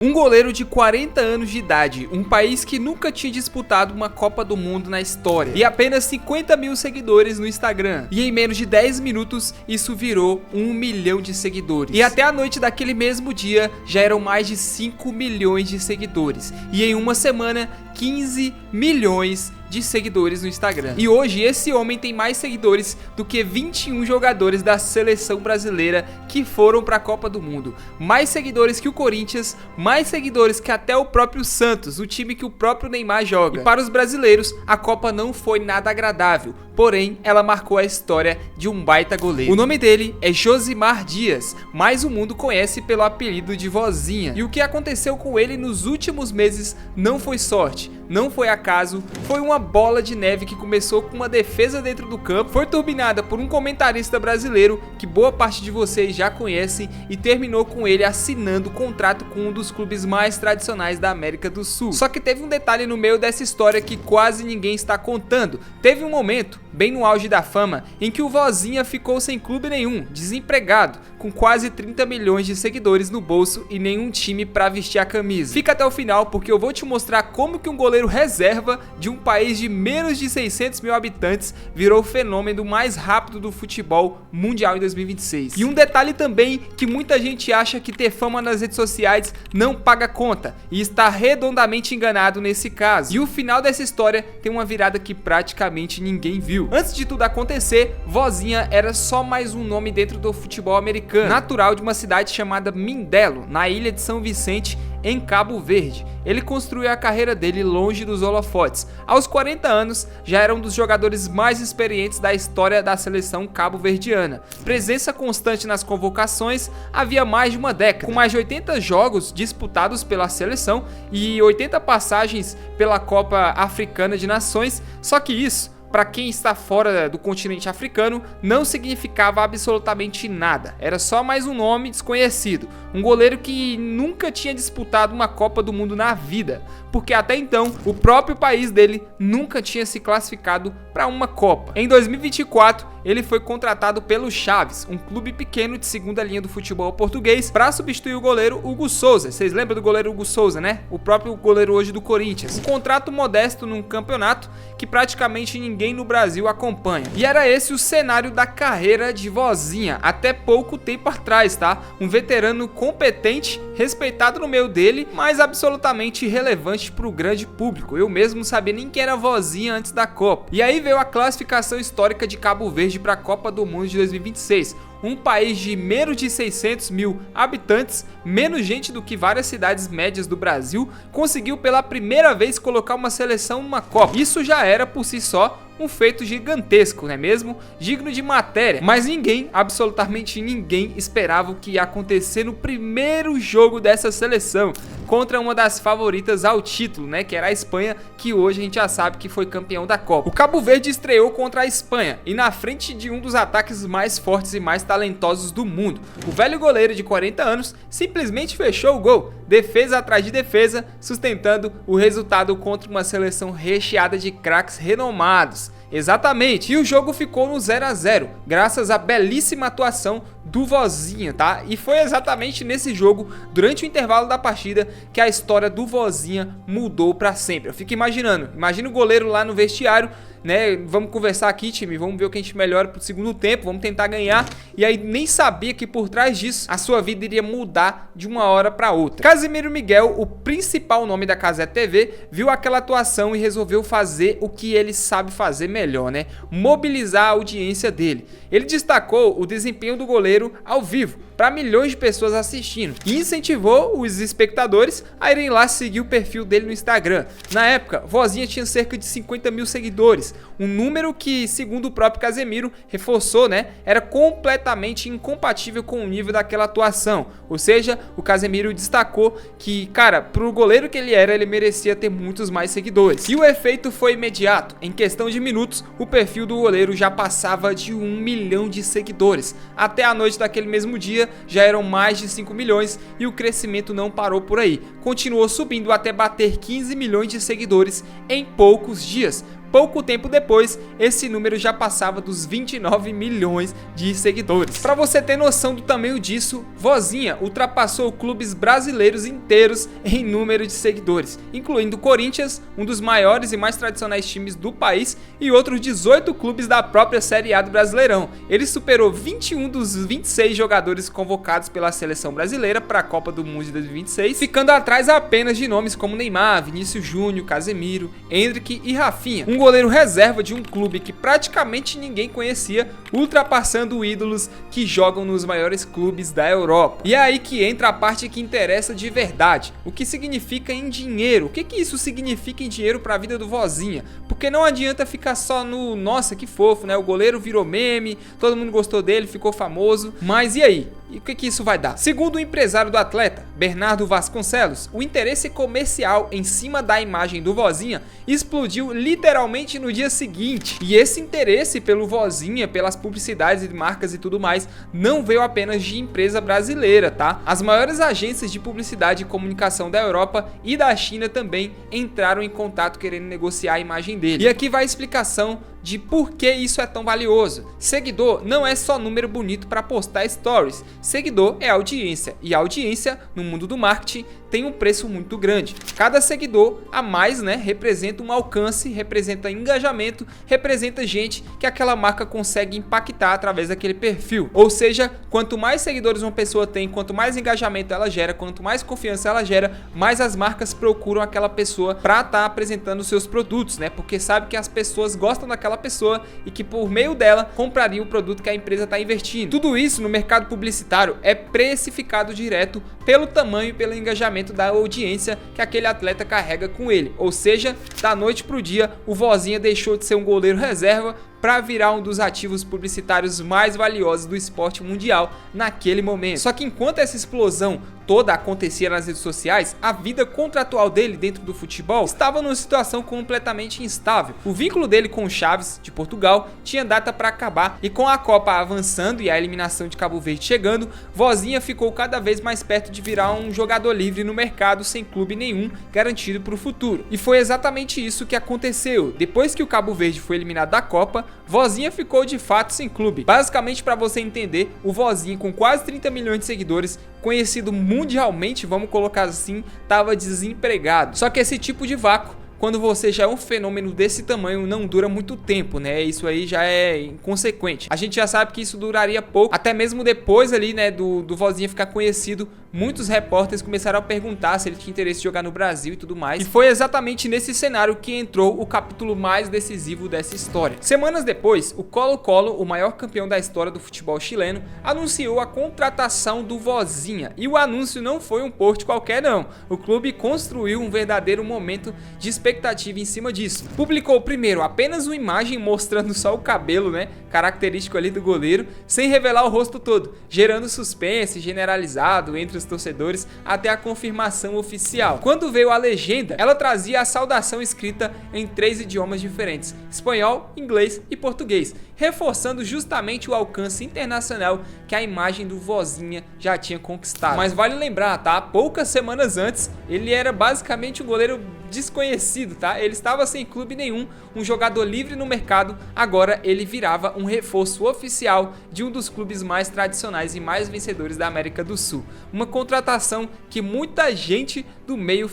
Um goleiro de 40 anos de idade, um país que nunca tinha disputado uma Copa do Mundo na história, e apenas 50 mil seguidores no Instagram. E em menos de 10 minutos, isso virou 1 milhão de seguidores. E até a noite daquele mesmo dia, já eram mais de 5 milhões de seguidores. E em uma semana, 15 milhões de seguidores no Instagram. E hoje esse homem tem mais seguidores do que 21 jogadores da seleção brasileira que foram para a Copa do Mundo. Mais seguidores que o Corinthians, mais seguidores que até o próprio Santos, o time que o próprio Neymar joga. E para os brasileiros, a Copa não foi nada agradável, porém ela marcou a história de um baita goleiro. O nome dele é Josimar Dias, mas o mundo conhece pelo apelido de Vozinha. E o que aconteceu com ele nos últimos meses não foi sorte, não foi acaso, foi uma bola de neve que começou com uma defesa dentro do campo, foi turbinada por um comentarista brasileiro que boa parte de vocês já conhecem e terminou com ele assinando contrato com um dos clubes mais tradicionais da América do Sul. Só que teve um detalhe no meio dessa história que quase ninguém está contando. Teve um momento, bem no auge da fama, em que o Vozinha ficou sem clube nenhum, desempregado, com quase 30 milhões de seguidores no bolso e nenhum time para vestir a camisa. Fica até o final porque eu vou te mostrar como que um goleiro reserva de um país de menos de 600 mil habitantes virou o fenômeno mais rápido do futebol mundial em 2026. E um detalhe também que muita gente acha que ter fama nas redes sociais não paga conta e está redondamente enganado nesse caso. E o final dessa história tem uma virada que praticamente ninguém viu. Antes de tudo acontecer, Vozinha era só mais um nome dentro do futebol americano, natural de uma cidade chamada Mindelo, na ilha de São Vicente, em Cabo Verde. Ele construiu a carreira dele longe dos holofotes. Aos 40 anos, já era um dos jogadores mais experientes da história da seleção cabo-verdiana. Presença constante nas convocações havia mais de uma década, com mais de 80 jogos disputados pela seleção e 80 passagens pela Copa Africana de Nações, só que isso, para quem está fora do continente africano, não significava absolutamente nada. Era só mais um nome desconhecido. Um goleiro que nunca tinha disputado uma Copa do Mundo na vida, porque até então o próprio país dele nunca tinha se classificado para uma Copa. Em 2024, ele foi contratado pelo Chaves, um clube pequeno de segunda linha do futebol português, para substituir o goleiro Hugo Souza. Vocês lembram do goleiro Hugo Souza, né? O próprio goleiro hoje do Corinthians. Um contrato modesto num campeonato que praticamente ninguém no Brasil acompanha. E era esse o cenário da carreira de Vozinha, até pouco tempo atrás, tá? Um veterano competente, respeitado no meio dele, mas absolutamente irrelevante para o grande público. Eu mesmo não sabia nem quem era Vozinha antes da Copa. E aí veio a classificação histórica de Cabo Verde para a Copa do Mundo de 2026. Um país de menos de 600 mil habitantes, menos gente do que várias cidades médias do Brasil, conseguiu pela primeira vez colocar uma seleção numa Copa. Isso já era por si só um feito gigantesco, não é mesmo? Digno de matéria. Mas ninguém, absolutamente ninguém, esperava o que ia acontecer no primeiro jogo dessa seleção contra uma das favoritas ao título, né? Que era a Espanha, que hoje a gente já sabe que foi campeão da Copa. O Cabo Verde estreou contra a Espanha e na frente de um dos ataques mais fortes e mais talentosos do mundo. O velho goleiro de 40 anos simplesmente fechou o gol, defesa atrás de defesa, sustentando o resultado contra uma seleção recheada de craques renomados. Exatamente, e o jogo ficou no 0 a 0, graças à belíssima atuação do Vozinha, tá? E foi exatamente nesse jogo, durante o intervalo da partida, que a história do Vozinha mudou pra sempre. Eu fico imaginando, imagina o goleiro lá no vestiário, né? Vamos conversar aqui, time, vamos ver o que a gente melhora pro segundo tempo, vamos tentar ganhar. E aí nem sabia que por trás disso a sua vida iria mudar de uma hora pra outra. Casimiro Miguel, o principal nome da Casé TV, viu aquela atuação e resolveu fazer o que ele sabe fazer melhor, né? Mobilizar a audiência dele. Ele destacou o desempenho do goleiro ao vivo, para milhões de pessoas assistindo, e incentivou os espectadores a irem lá seguir o perfil dele no Instagram. Na época, Vozinha tinha cerca de 50 mil seguidores, um número que, segundo o próprio Casemiro, reforçou, né, era completamente incompatível com o nível daquela atuação. Ou seja, o Casemiro destacou que, cara, pro goleiro que ele era, ele merecia ter muitos mais seguidores. E o efeito foi imediato. Em questão de minutos, o perfil do goleiro já passava de 1 milhão de seguidores. Até a noite daquele mesmo dia, já eram mais de 5 milhões e o crescimento não parou por aí. Continuou subindo até bater 15 milhões de seguidores em poucos dias. pouco tempo depois, esse número já passava dos 29 milhões de seguidores. Para você ter noção do tamanho disso, Vozinha ultrapassou clubes brasileiros inteiros em número de seguidores, incluindo o Corinthians, um dos maiores e mais tradicionais times do país, e outros 18 clubes da própria Série A do Brasileirão. Ele superou 21 dos 26 jogadores convocados pela seleção brasileira para a Copa do Mundo de 2026, ficando atrás apenas de nomes como Neymar, Vinícius Júnior, Casemiro, Endrick e Rafinha. Um goleiro reserva de um clube que praticamente ninguém conhecia, ultrapassando ídolos que jogam nos maiores clubes da Europa. E é aí que entra a parte que interessa de verdade. O que significa em dinheiro? O que isso significa em dinheiro para a vida do Vozinha? Porque não adianta ficar só no nossa, que fofo, né? O goleiro virou meme, todo mundo gostou dele, ficou famoso. Mas e aí? E o que isso vai dar? Segundo o empresário do atleta, Bernardo Vasconcelos, o interesse comercial em cima da imagem do Vozinha explodiu literalmente no dia seguinte. E esse interesse pelo Vozinha, pelas publicidades de marcas e tudo mais, não veio apenas de empresa brasileira, tá? As maiores agências de publicidade e comunicação da Europa e da China também entraram em contato querendo negociar a imagem dele. E aqui vai a explicação de por que isso é tão valioso. Seguidor não é só número bonito para postar stories. Seguidor é audiência, e a audiência no mundo do marketing tem um preço muito grande. Cada seguidor a mais, né, representa um alcance, representa engajamento, representa gente que aquela marca consegue impactar através daquele perfil. Ou seja, quanto mais seguidores uma pessoa tem, quanto mais engajamento ela gera, quanto mais confiança ela gera, mais as marcas procuram aquela pessoa para estar apresentando seus produtos, né? Porque sabe que as pessoas gostam daquela pessoa e que por meio dela compraria o produto que a empresa está investindo. Tudo isso no mercado publicitário é precificado direto pelo tamanho e pelo engajamento da audiência que aquele atleta carrega com ele. Ou seja, da noite pro dia, o Vozinha deixou de ser um goleiro reserva para virar um dos ativos publicitários mais valiosos do esporte mundial naquele momento. Só que enquanto essa explosão toda acontecia nas redes sociais, a vida contratual dele dentro do futebol estava numa situação completamente instável. O vínculo dele com o Chaves de Portugal tinha data para acabar, e com a Copa avançando e a eliminação de Cabo Verde chegando, Vozinha ficou cada vez mais perto de virar um jogador livre no mercado sem clube nenhum garantido para o futuro. E foi exatamente isso que aconteceu. Depois que o Cabo Verde foi eliminado da Copa, Vozinha ficou de fato sem clube. Basicamente, para você entender, o Vozinha, com quase 30 milhões de seguidores, conhecido mundialmente, vamos colocar assim, estava desempregado. Só que esse tipo de vácuo, quando você já é um fenômeno desse tamanho, não dura muito tempo, né? Isso aí já é inconsequente. A gente já sabe que isso duraria pouco, até mesmo depois ali, né, do Vozinha ficar conhecido, muitos repórteres começaram a perguntar se ele tinha interesse em jogar no Brasil e tudo mais. E foi exatamente nesse cenário que entrou o capítulo mais decisivo dessa história. Semanas depois, o Colo-Colo, o maior campeão da história do futebol chileno, anunciou a contratação do Vozinha. E o anúncio não foi um post qualquer, não. O clube construiu um verdadeiro momento de expectativa em cima disso. Publicou primeiro apenas uma imagem mostrando só o cabelo, né, característico ali do goleiro, sem revelar o rosto todo, gerando suspense generalizado entre os torcedores até a confirmação oficial. Quando veio a legenda, ela trazia a saudação escrita em 3 idiomas diferentes: espanhol, inglês e português, reforçando justamente o alcance internacional que a imagem do Vozinha já tinha conquistado. Mas vale lembrar, tá? Poucas semanas antes, ele era basicamente um goleiro desconhecido, tá? Ele estava sem clube nenhum, um jogador livre no mercado. Agora ele virava um reforço oficial de um dos clubes mais tradicionais e mais vencedores da América do Sul. Uma contratação que muita gente do meio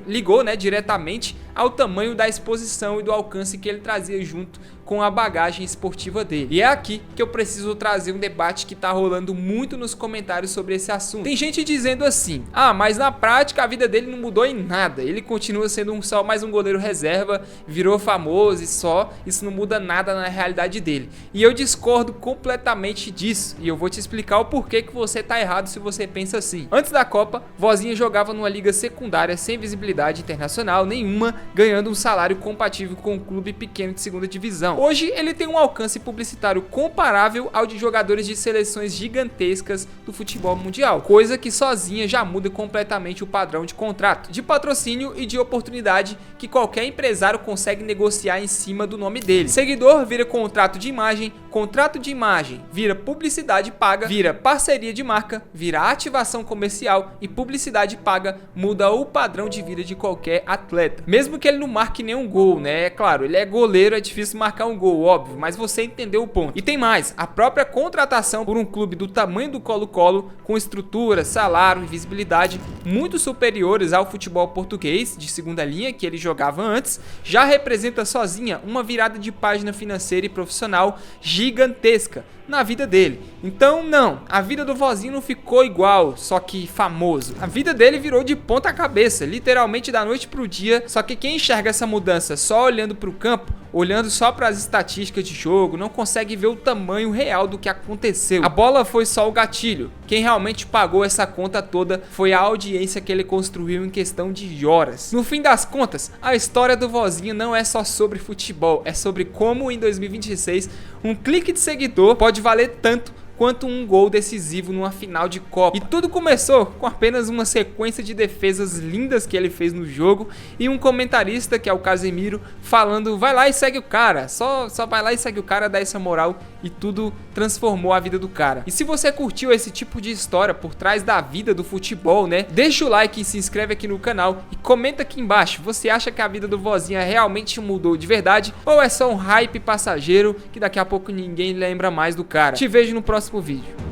ligou, né, diretamente ao tamanho da exposição e do alcance que ele trazia junto com a bagagem esportiva dele. E é aqui que eu preciso trazer um debate que tá rolando muito nos comentários sobre esse assunto. Tem gente dizendo assim: ah, mas na prática a vida dele não mudou em nada, ele continua sendo só mais um goleiro reserva, virou famoso e só, isso não muda nada na realidade dele. E eu discordo completamente disso, e eu vou te explicar o porquê que você tá errado se você pensa assim. Antes da Copa, Vozinha jogava numa liga secundária sem visibilidade internacional nenhuma, ganhando um salário compatível com um clube pequeno de segunda divisão. Hoje ele tem um alcance publicitário comparável ao de jogadores de seleções gigantescas do futebol mundial, coisa que sozinha já muda completamente o padrão de contrato, de patrocínio e de oportunidade que qualquer empresário consegue negociar em cima do nome dele. Seguidor vira contrato de imagem, contrato de imagem, vira publicidade paga, vira parceria de marca, vira ativação comercial e publicidade paga muda o padrão de vida de qualquer atleta. Mesmo que ele não marque nenhum gol, né? É claro, ele é goleiro, é difícil marcar um gol, óbvio, mas você entendeu o ponto. E tem mais, a própria contratação por um clube do tamanho do Colo-Colo, com estrutura, salário e visibilidade muito superiores ao futebol português de segunda linha que ele jogava antes, já representa sozinha uma virada de página financeira e profissional gigantesca na vida dele. Então não, a vida do Vozinho não ficou igual, só que famoso. A vida dele virou de ponta cabeça, literalmente da noite pro dia, só que quem enxerga essa mudança só olhando pro campo, olhando só para as estatísticas de jogo, não consegue ver o tamanho real do que aconteceu. A bola foi só o gatilho. Quem realmente pagou essa conta toda foi a audiência que ele construiu em questão de horas. No fim das contas, a história do Vozinho não é só sobre futebol, é sobre como em 2026 um clique de seguidor pode valer tanto quanto um gol decisivo numa final de Copa. E tudo começou com apenas uma sequência de defesas lindas que ele fez no jogo e um comentarista, que é o Casemiro, falando: vai lá e segue o cara, só vai lá e segue o cara, dá essa moral, e tudo transformou a vida do cara. E se você curtiu esse tipo de história por trás da vida do futebol, né, deixa o like e se inscreve aqui no canal e comenta aqui embaixo, você acha que a vida do Vozinha realmente mudou de verdade ou é só um hype passageiro que daqui a pouco ninguém lembra mais do cara? Te vejo no próximo vídeo.